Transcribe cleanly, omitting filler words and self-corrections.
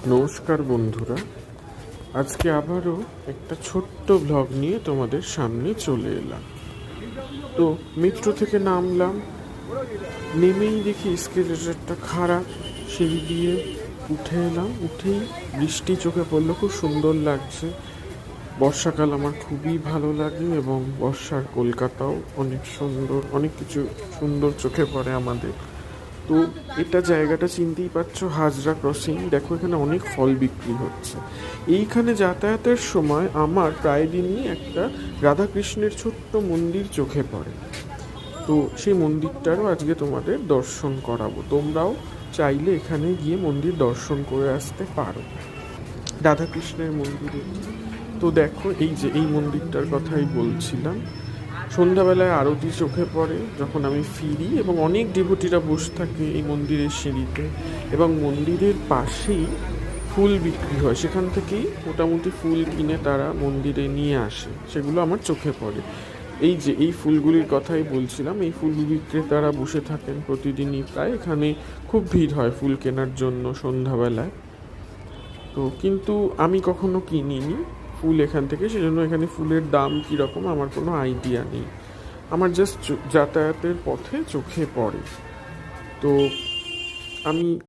নমস্কার বন্ধুরা, আজকে আবারও একটা ছোট্ট ব্লগ নিয়ে তোমাদের সামনে চলে এলাম। তো মেট্রো থেকে নামলাম, নেমেই দেখি এসকেলেটরটা খারাপ, সিঁড়ি দিয়ে উঠে এলাম। উঠেই বৃষ্টি চোখে পড়লো, খুব সুন্দর লাগছে। বর্ষাকাল আমার খুবই ভালো লাগে এবং বর্ষার কলকাতাও অনেক সুন্দর, অনেক কিছু সুন্দর চোখে পড়ে আমাদের। তো এটা জায়গাটা চিনতেই পারছো, হাজরা ক্রসিং। দেখো এখানে অনেক ফল বিক্রি হচ্ছে। এইখানে যাতায়াতের সময় আমার প্রায় দিনই একটা রাধাকৃষ্ণের ছোট্ট মন্দির চোখে পড়ে। তো সেই মন্দিরটারও আজকে তোমাদের দর্শন করাবো। তোমরাও চাইলে এখানে গিয়ে মন্দির দর্শন করে আসতে পারো, রাধাকৃষ্ণের মন্দিরে। তো দেখো এই মন্দিরটার কথাই বলছিলাম। সন্ধ্যাবেলায় আরতি চোখে পড়ে যখন আমি ফিরি, এবং অনেক ডিভোটিরা বসে থাকে এই মন্দিরের সিঁড়িতে, এবং মন্দিরের পাশেই ফুল বিক্রি হয়, সেখান থেকেই মোটামুটি ফুল কিনে তারা মন্দিরে নিয়ে আসে, সেগুলো আমার চোখে পড়ে। এই ফুলগুলির কথাই বলছিলাম। এই ফুল বিক্রেতারা বসে থাকেন প্রতিদিনই প্রায়, এখানে খুব ভিড় হয় ফুল কেনার জন্য সন্ধ্যাবেলায়। তো কিন্তু আমি কখনো কিনিনি ফুল এখান থেকে, সেজন্য এখানে ফুলের দাম কীরকম আমার কোনো আইডিয়া নেই। আমার জাস্ট যাতায়াতের পথে চোখে পড়ে। তো আমি